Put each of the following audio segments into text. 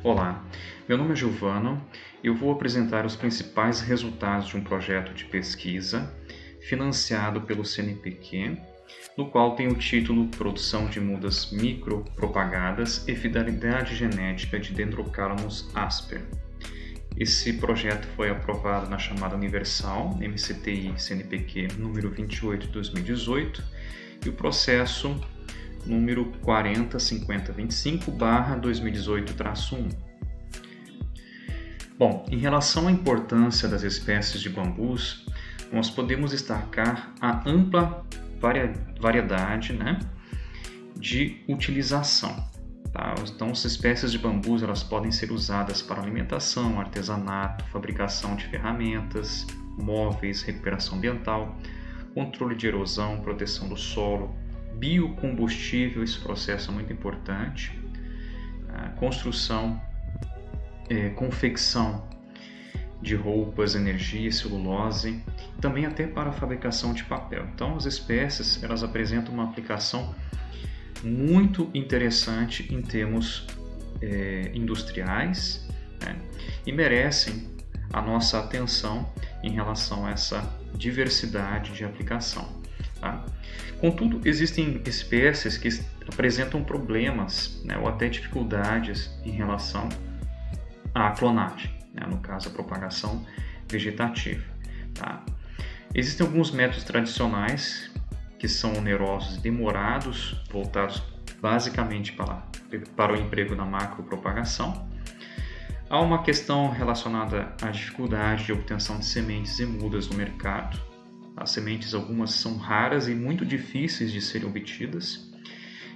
Olá, meu nome é Giovano e eu vou apresentar os principais resultados de um projeto de pesquisa financiado pelo CNPq, no qual tem o título Produção de mudas micropropagadas e fidelidade genética de Dendrocalamus asper. Esse projeto foi aprovado na chamada Universal MCTI CNPq número 28 de 2018 e o processo número 405025/2018-1. Bom, em relação à importância das espécies de bambus, nós podemos destacar a ampla variedade, de utilização. Tá? Então, as espécies de bambus elas podem ser usadas para alimentação, artesanato, fabricação de ferramentas, móveis, recuperação ambiental, controle de erosão, proteção do solo, biocombustível, esse processo é muito importante, construção, confecção de roupas, energia, celulose, também até para a fabricação de papel. Então, as espécies elas apresentam uma aplicação muito interessante em termos industriais, e merecem a nossa atenção em relação a essa diversidade de aplicação. Tá? Contudo, existem espécies que apresentam problemas, ou até dificuldades em relação à clonagem, no caso a propagação vegetativa. Tá? Existem alguns métodos tradicionais que são onerosos e demorados, voltados basicamente para o emprego na macropropagação. Há uma questão relacionada à dificuldade de obtenção de sementes e mudas no mercado. As sementes, algumas são raras e muito difíceis de serem obtidas,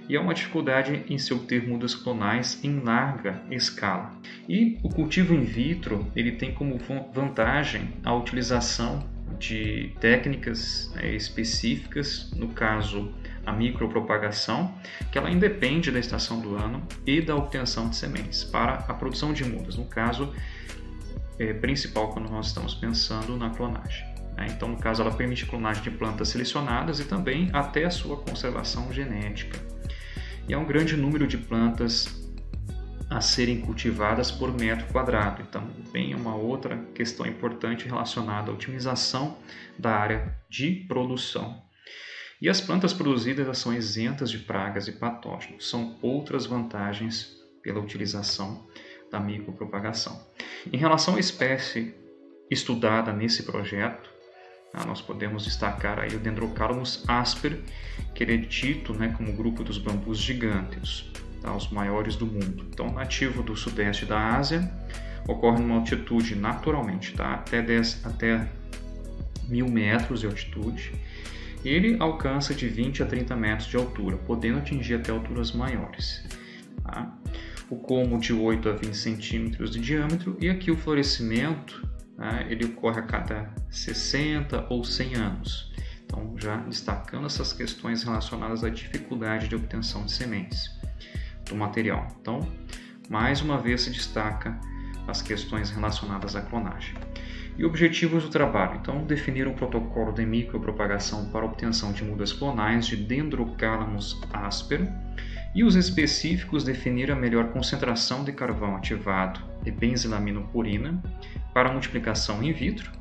e há uma dificuldade em se obter mudas clonais em larga escala. E o cultivo in vitro ele tem como vantagem a utilização de técnicas específicas, no caso a micropropagação, que ela independe da estação do ano e da obtenção de sementes para a produção de mudas, no caso principal quando nós estamos pensando na clonagem. Então, no caso, ela permite clonagem de plantas selecionadas e também até a sua conservação genética. E há um grande número de plantas a serem cultivadas por metro quadrado. Então, vem uma outra questão importante relacionada à otimização da área de produção. E as plantas produzidas são isentas de pragas e patógenos. São outras vantagens pela utilização da micropropagação. Em relação à espécie estudada nesse projeto, nós podemos destacar aí o Dendrocalamus asper, que ele é dito como grupo dos bambus gigânteos, os maiores do mundo. Então, nativo do sudeste da Ásia, ocorre numa altitude naturalmente, até 1.000 metros de altitude. Ele alcança de 20 a 30 metros de altura, podendo atingir até alturas maiores. O colmo de 8 a 20 centímetros de diâmetro, e aqui o florescimento ele ocorre a cada 60 ou 100 anos. Então, já destacando essas questões relacionadas à dificuldade de obtenção de sementes do material. Então, mais uma vez se destaca as questões relacionadas à clonagem. E objetivos do trabalho. Então, definir um protocolo de micropropagação para obtenção de mudas clonais de Dendrocalamus asper, e os específicos definir a melhor concentração de carvão ativado e benzilaminoporina para multiplicação in vitro,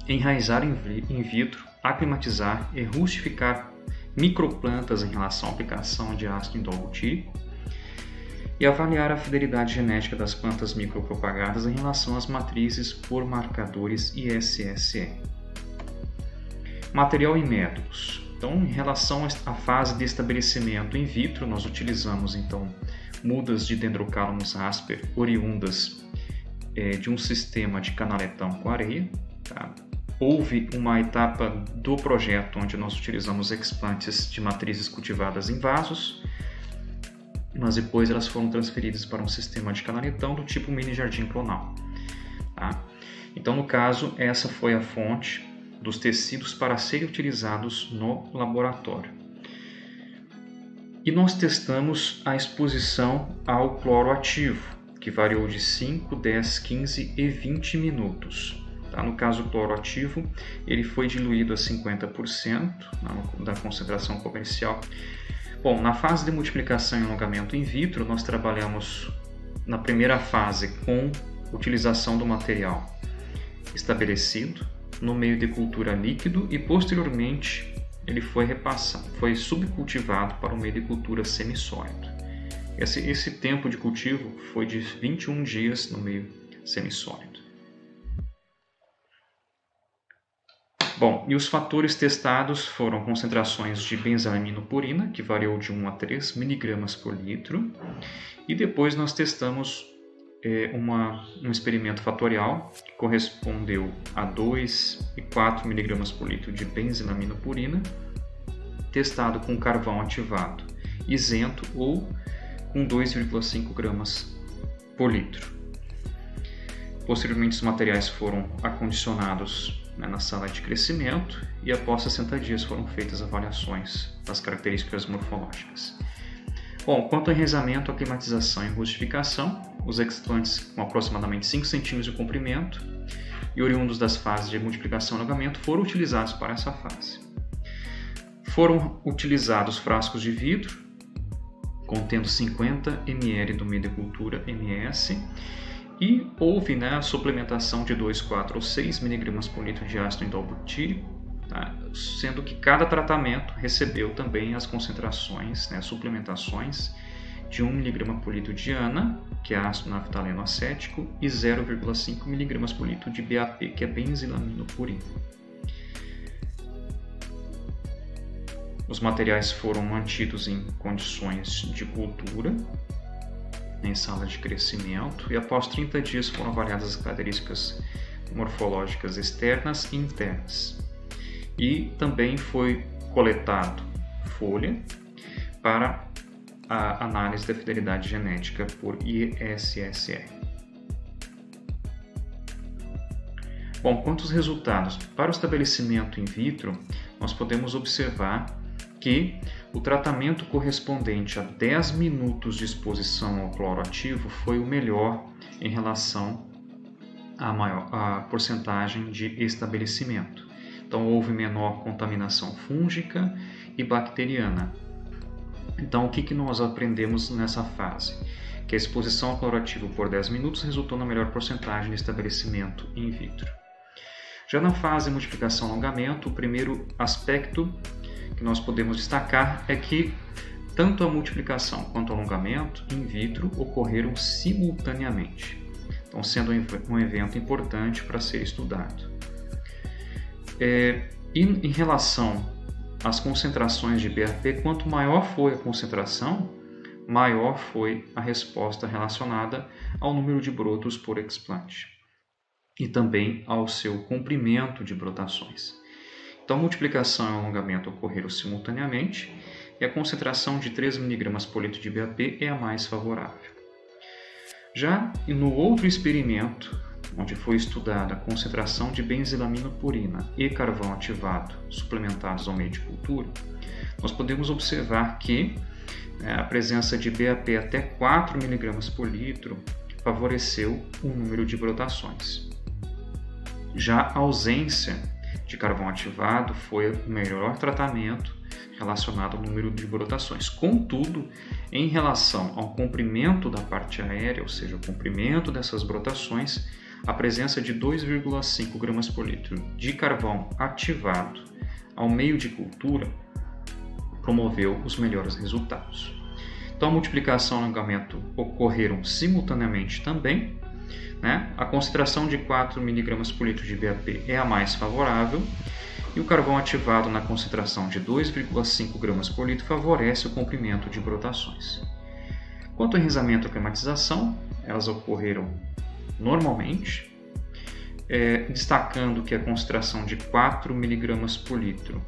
enraizar in vitro, aclimatizar e rustificar microplantas em relação à aplicação de ácido indolbutírico, e avaliar a fidelidade genética das plantas micropropagadas em relação às matrizes por marcadores ISSE. Material e métodos. Então, em relação à fase de estabelecimento in vitro, nós utilizamos então mudas de Dendrocalamus asper oriundas de um sistema de canaletão com areia. Houve uma etapa do projeto onde nós utilizamos explantes de matrizes cultivadas em vasos, mas depois elas foram transferidas para um sistema de canaletão do tipo mini jardim clonal. Então, no caso, essa foi a fonte dos tecidos para serem utilizados no laboratório. E nós testamos a exposição ao cloro ativo, que variou de 5, 10, 15 e 20 minutos. No caso do cloro ativo, ele foi diluído a 50% da concentração comercial. Bom, na fase de multiplicação e alongamento in vitro, nós trabalhamos na primeira fase com utilização do material estabelecido no meio de cultura líquido e posteriormente ele foi subcultivado para o meio de cultura semissólido. Esse tempo de cultivo foi de 21 dias no meio semissólido. Bom, e os fatores testados foram concentrações de benzaminopurina, que variou de 1 a 3 mg por litro, e depois nós testamos um experimento fatorial que correspondeu a 2 e 4 mg por litro de benzilaminopurina, testado com carvão ativado isento ou com 2,5 gramas por litro. Posteriormente, os materiais foram acondicionados na sala de crescimento e após 60 dias foram feitas avaliações das características morfológicas. Bom, quanto ao enraizamento, aclimatização e rustificação, os expantes com aproximadamente 5 cm de comprimento e oriundos das fases de multiplicação e alongamento foram utilizados para essa fase. Foram utilizados frascos de vidro contendo 50 ml do meio de cultura MS e houve a suplementação de 2, 4 ou 6 mg por litro de ácido indolbutírico, sendo que cada tratamento recebeu também as concentrações, suplementações de 1 mg por litro de ANA, que é ácido naftaleno acético, e 0,5 mg por litro de BAP, que é benzilaminopurina. Os materiais foram mantidos em condições de cultura, em sala de crescimento, e após 30 dias foram avaliadas as características morfológicas externas e internas. E também foi coletado folha para a análise da fidelidade genética por ISSR. Bom, quanto aos resultados, para o estabelecimento in vitro, nós podemos observar que o tratamento correspondente a 10 minutos de exposição ao cloro ativo foi o melhor em relação à porcentagem de estabelecimento. Então, houve menor contaminação fúngica e bacteriana. Então, o que nós aprendemos nessa fase? Que a exposição ao cloro ativo por 10 minutos resultou na melhor porcentagem de estabelecimento in vitro. Já na fase multiplicação e alongamento, o primeiro aspecto que nós podemos destacar é que tanto a multiplicação quanto o alongamento in vitro ocorreram simultaneamente, então sendo um evento importante para ser estudado. E em relação às concentrações de BAP, quanto maior foi a concentração, maior foi a resposta relacionada ao número de brotos por explante e também ao seu comprimento de brotações. Então, a multiplicação e o alongamento ocorreram simultaneamente e a concentração de 3 mg por litro de BAP é a mais favorável. Já no outro experimento, onde foi estudada a concentração de benzilaminopurina e carvão ativado suplementados ao meio de cultura, nós podemos observar que a presença de BAP até 4 mg por litro favoreceu o número de brotações. Já a ausência de carvão ativado foi o melhor tratamento relacionado ao número de brotações. Contudo, em relação ao comprimento da parte aérea, ou seja, o comprimento dessas brotações, a presença de 2,5 gramas por litro de carvão ativado ao meio de cultura promoveu os melhores resultados. Então, a multiplicação e alongamento ocorreram simultaneamente também. A concentração de 4 mg por litro de BAP é a mais favorável e o carvão ativado na concentração de 2,5 gramas por litro favorece o comprimento de brotações. Quanto ao enraizamento e aclimatização, elas ocorreram normalmente, destacando que a concentração de 4 mg por litro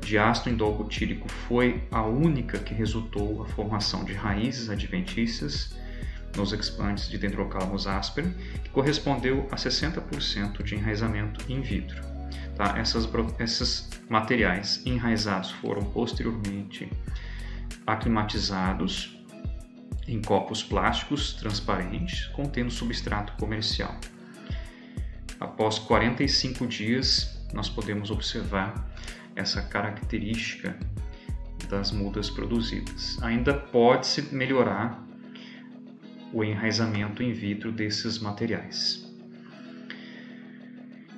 de ácido indolbutírico foi a única que resultou a formação de raízes adventícias nos expantes de Dendrocalamus asper, que correspondeu a 60% de enraizamento in vitro. Esses materiais enraizados foram posteriormente aclimatizados em copos plásticos transparentes contendo substrato comercial. Após 45 dias, nós podemos observar essa característica das mudas produzidas. Ainda pode-se melhorar o enraizamento in vitro desses materiais.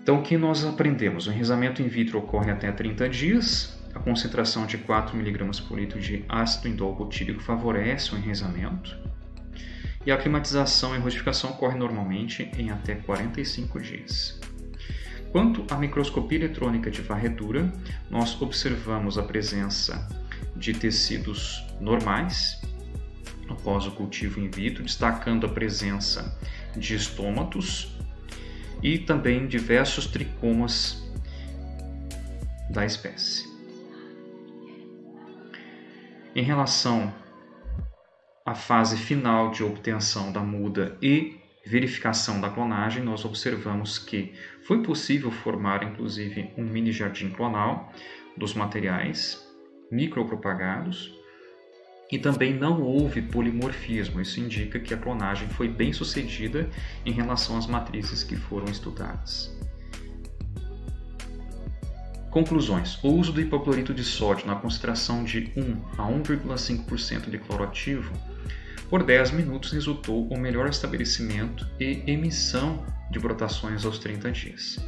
Então, o que nós aprendemos? O enraizamento in vitro ocorre até 30 dias. A concentração de 4 mg por litro de ácido indol-butírico favorece o enraizamento. E a aclimatização e rustificação ocorre normalmente em até 45 dias. Quanto à microscopia eletrônica de varredura, nós observamos a presença de tecidos normais após o cultivo in vitro, destacando a presença de estômatos e também diversos tricomas da espécie. Em relação à fase final de obtenção da muda e verificação da clonagem, nós observamos que foi possível formar inclusive um mini jardim clonal dos materiais micropropagados e também não houve polimorfismo. Isso indica que a clonagem foi bem sucedida em relação às matrizes que foram estudadas. Conclusões. O uso do hipoclorito de sódio na concentração de 1 a 1,5% de cloro ativo por 10 minutos resultou o melhor estabelecimento e emissão de brotações aos 30 dias.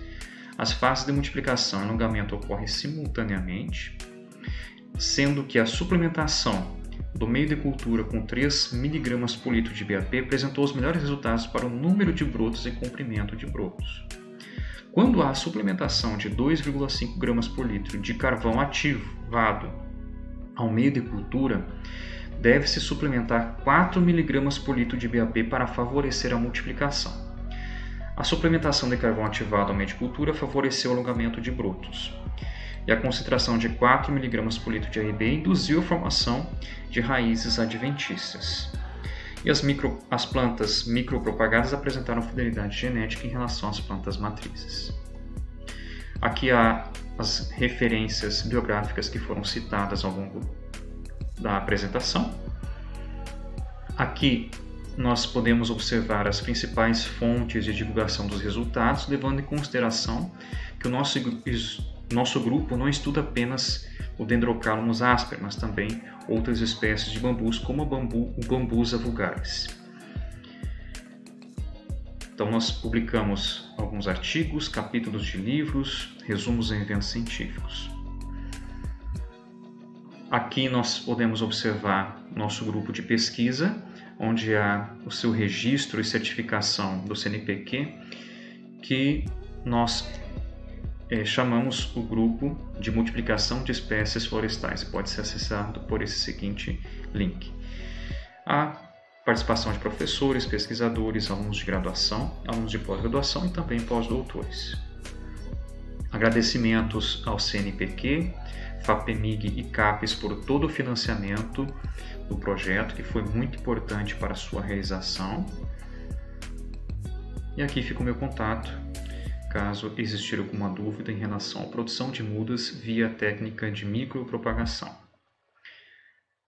As fases de multiplicação e alongamento ocorrem simultaneamente, sendo que a suplementação do meio de cultura com 3 mg por litro de BAP apresentou os melhores resultados para o número de brotos e comprimento de brotos. Quando há suplementação de 2,5 gramas por litro de carvão ativado ao meio de cultura, deve-se suplementar 4 mg por litro de BAP para favorecer a multiplicação. A suplementação de carvão ativado ao meio de cultura favoreceu o alongamento de brotos. E a concentração de 4 mg por litro de RB induziu a formação de raízes adventícias. E as plantas micropropagadas apresentaram fidelidade genética em relação às plantas matrizes. Aqui há as referências biográficas que foram citadas ao longo da apresentação. Aqui nós podemos observar as principais fontes de divulgação dos resultados, levando em consideração que o nosso grupo não estuda apenas o Dendrocalamus asper, mas também outras espécies de bambus, como o Bambusa vulgaris. Então nós publicamos alguns artigos, capítulos de livros, resumos em eventos científicos. Aqui nós podemos observar nosso grupo de pesquisa, onde há o seu registro e certificação do CNPq, que nós chamamos o grupo de multiplicação de espécies florestais e pode ser acessado por esse seguinte link. A participação de professores, pesquisadores, alunos de graduação, alunos de pós-graduação e também pós-doutores. Agradecimentos ao CNPq, FAPEMIG e CAPES por todo o financiamento do projeto, que foi muito importante para a sua realização. E aqui fica o meu contato, caso existir alguma dúvida em relação à produção de mudas via técnica de micropropagação.